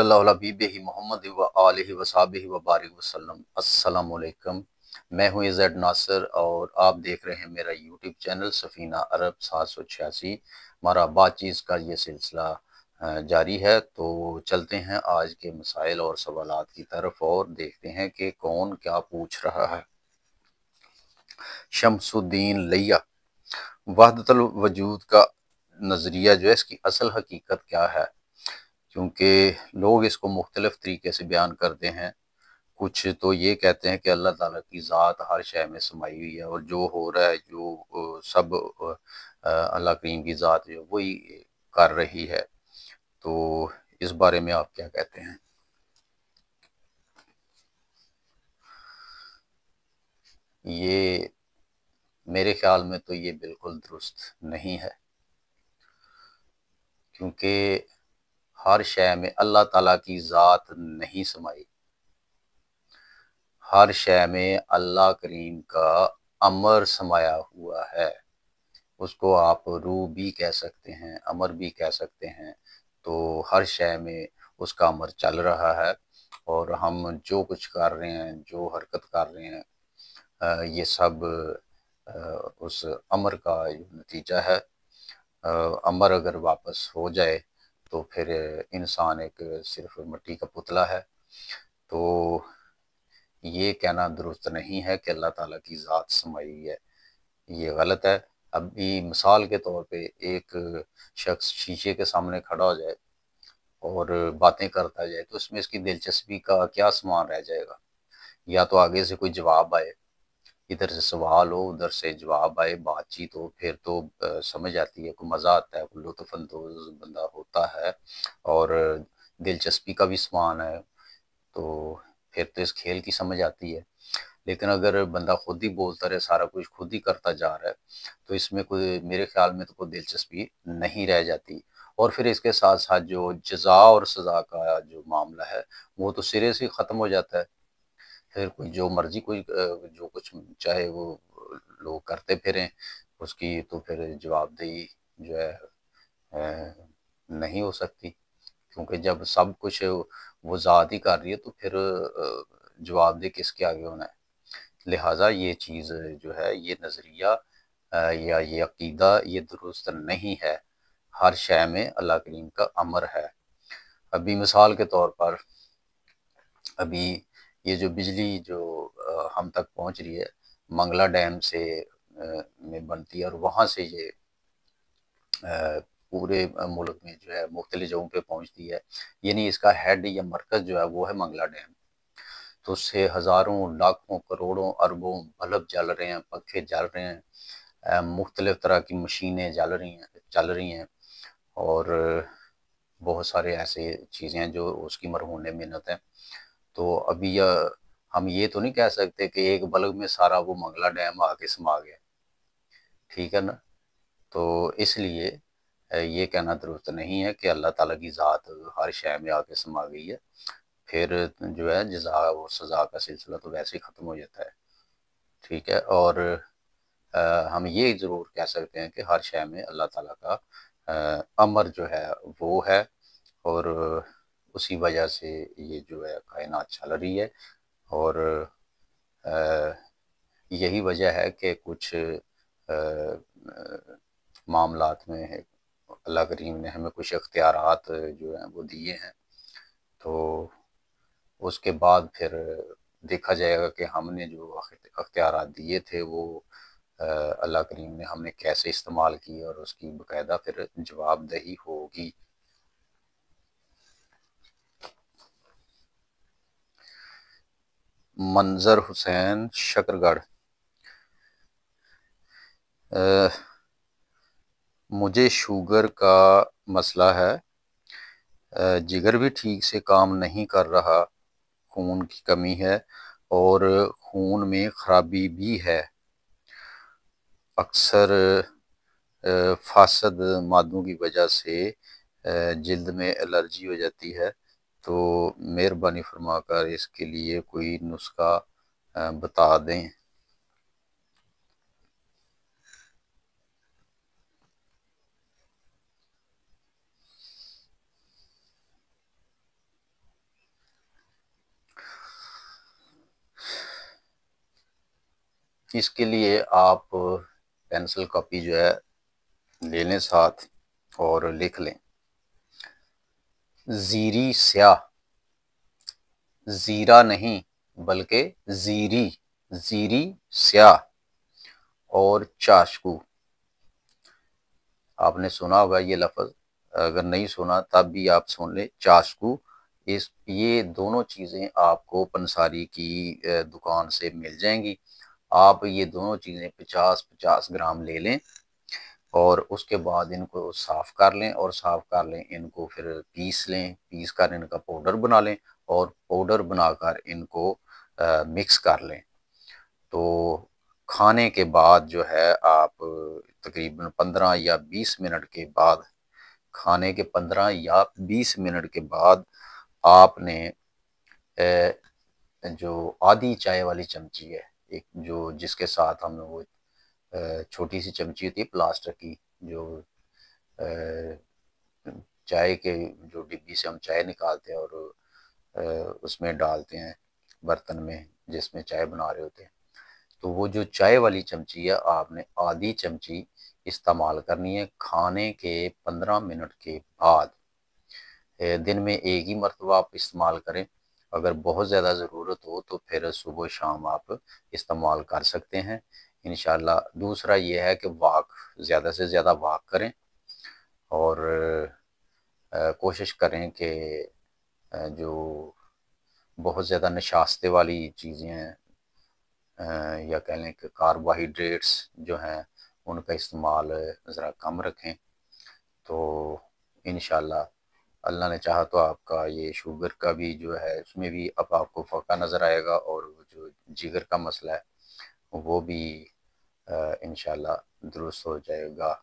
सल्लल्लाहु अलैहि हबीबिही मोहम्मद व आलिहि व सहाबिहि व बारिक वसल्लम। अस्सलाम वालेकुम। मैं हूँ इज़ैड नासिर और आप देख रहे हैं मेरा यूट्यूब चैनल सफ़ीना अरब 786। हमारा बातचीत का ये सिलसिला जारी है। तो चलते हैं आज के मसाइल और सवालात की तरफ और देखते हैं कि कौन क्या पूछ रहा है। शमसुद्दीन लैया, वहदतुल वजूद का नज़रिया जो है इसकी असल हकीकत क्या है? क्योंकि लोग इसको मुख्तलिफ़ तरीके से बयान करते हैं। कुछ तो ये कहते हैं कि अल्लाह ताला की ज़ात हर शय में समाई हुई है और जो हो रहा है जो सब अल्लाह करीम की ज़ात जो वही कर रही है। तो इस बारे में आप क्या कहते हैं? ये मेरे ख्याल में तो ये बिल्कुल दुरुस्त नहीं है, क्योंकि हर शय में अल्लाह ताला की ज़ात नहीं समाई। हर शय में अल्लाह करीम का अमर समाया हुआ है। उसको आप रूह भी कह सकते हैं, अमर भी कह सकते हैं। तो हर शय में उसका अमर चल रहा है और हम जो कुछ कर रहे हैं, जो हरकत कर रहे हैं, ये सब उस अमर का नतीजा है। अमर अगर वापस हो जाए तो फिर इंसान एक सिर्फ मिट्टी का पुतला है। तो ये कहना दुरुस्त नहीं है कि अल्लाह ताला की ज़ात समाई हुई है, ये गलत है। अभी मिसाल के तौर पे एक शख्स शीशे के सामने खड़ा हो जाए और बातें करता जाए तो इसमें इसकी दिलचस्पी का क्या सामान रह जाएगा? या तो आगे से कोई जवाब आए, इधर से सवाल हो, उधर से जवाब आए, बातचीत हो, फिर तो समझ आती है, कोई मज़ा आता है, कोई लुत्फ़ अंदोज़ बंदा होता है और दिलचस्पी का भी सामान है। तो फिर तो इस खेल की समझ आती है। लेकिन अगर बंदा खुद ही बोलता रहे, सारा कुछ खुद ही करता जा रहा है, तो इसमें कोई मेरे ख्याल में तो कोई दिलचस्पी नहीं रह जाती। और फिर इसके साथ-साथ जो जज़ा और सज़ा का जो मामला है, वो तो सिरे से ही ख़त्म हो जाता है। फिर कोई जो मर्ज़ी कोई जो कुछ चाहे वो लोग करते फिरें, उसकी तो फिर जवाबदेही जो है नहीं हो सकती। क्योंकि जब सब कुछ वो ज़ात ही कर रही है तो फिर जवाबदेह किसके आगे होना है? लिहाजा ये चीज़ जो है, ये नज़रिया या ये अक़ीदा ये दुरुस्त नहीं है। हर शय में अल्लाह करीम का अमर है। अभी मिसाल के तौर पर अभी ये जो बिजली जो हम तक पहुँच रही है, मंगला डैम से में बनती है और वहाँ से ये पूरे मुल्क में जो है मुख्तलिफ़ जगहों पे पहुँचती है। यानी इसका हेड या मरकज़ जो है वो है मंगला डैम। तो उससे हज़ारों, लाखों, करोड़ों, अरबों बल्ब जल रहे हैं, पंखे चल रहे हैं, मुख्तलिफ़ तरह की मशीनें चल रही हैं और बहुत सारे ऐसे चीज़ें हैं जो उसकी मरहून मिन्नत हैं। तो अभी हम ये तो नहीं कह सकते कि एक बल्ब में सारा वो मंगला डैम आके समा गया, ठीक है ना? तो इसलिए ये कहना दुरुस्त नहीं है कि अल्लाह ताला की ज़ात हर शय में आके समा गई है। फिर जो है जज़ा और सज़ा का सिलसिला तो वैसे ही ख़त्म हो जाता है, ठीक है? और हम ये ज़रूर कह सकते हैं कि हर शय में अल्लाह ताला का अमर जो है वो है और उसी वजह से ये जो है कायनात चल रही है। और अ, यही वजह है कि कुछ मामलात में है अल्लाह करीम ने हमें कुछ इख्तियारात जो हैं वो दिए हैं। तो उसके बाद फिर देखा जाएगा कि हमने जो इख्तियारात दिए थे वो अल्लाह करीम ने हमने कैसे इस्तेमाल किए और उसकी बाकायदा फिर जवाबदेही होगी। मंजर हुसैन शकरगढ़, अ, मुझे शुगर का मसला है, जिगर भी ठीक से काम नहीं कर रहा, खून की कमी है और खून में खराबी भी है। अक्सर फासद मादों की वजह से जिल्द में एलर्जी हो जाती है। तो मेहरबानी फरमाकर इसके लिए कोई नुस्खा बता दें। اس کے لیے آپ پینسل کاپی جو ہے لے لیں ساتھ اور لکھ لیں زیری سیاہ، زیرہ نہیں بلکہ زیری، زیری سیاہ اور چاشکو۔ آپ نے سنا ہوگا یہ لفظ، اگر نہیں سنا تب بھی آپ سن لیں، چاشکو۔ یہ دونوں چیزیں آپ کو پنساری کی دکان سے مل جائیں گی۔ آپ یہ دونوں چیزیں 50-50 گرام لے لیں اور اس کے بعد ان کو صاف کر لیں، اور صاف کر لیں ان کو پھر پیس لیں، پیس کر ان کا پاؤڈر بنا لیں، اور پاؤڈر بنا کر ان کو مکس کر لیں۔ تو کھانے کے بعد جو ہے آپ تقریباً 15 یا 20 منٹ کے بعد، کھانے کے 15 یا 20 منٹ کے بعد آپ نے جو آدھی چائے والی چمچی ہے، ایک جو جس کے ساتھ ہم وہ چھوٹی سی چمچی ہوتی ہے پلاسٹک کی، جو چائے کے جو ڈبی سے ہم چائے نکالتے ہیں اور اس میں ڈالتے ہیں برتن میں جس میں چائے بنا رہے ہوتے ہیں، تو وہ جو چائے والی چمچی ہے آپ نے آدھی چمچی استعمال کرنی ہے کھانے کے 15 منٹ کے بعد۔ دن میں ایک ہی مرتبہ آپ استعمال کریں، اگر بہت زیادہ ضرورت ہو تو پھر صبح و شام آپ استعمال کر سکتے ہیں انشاءاللہ۔ دوسرا یہ ہے کہ واک، زیادہ سے زیادہ واک کریں، اور کوشش کریں کہ جو بہت زیادہ نشاستے والی چیزیں ہیں یا کہہ لیں کہ کاربوہائیڈریٹس جو ہیں ان کا استعمال ذرا کم رکھیں، تو انشاءاللہ اللہ نے چاہا تو آپ کا یہ شوگر کا بھی جو ہے اس میں بھی اب آپ کو فرق نظر آئے گا، اور جو جگر کا مسئلہ ہے وہ بھی انشاءاللہ درست ہو جائے گا۔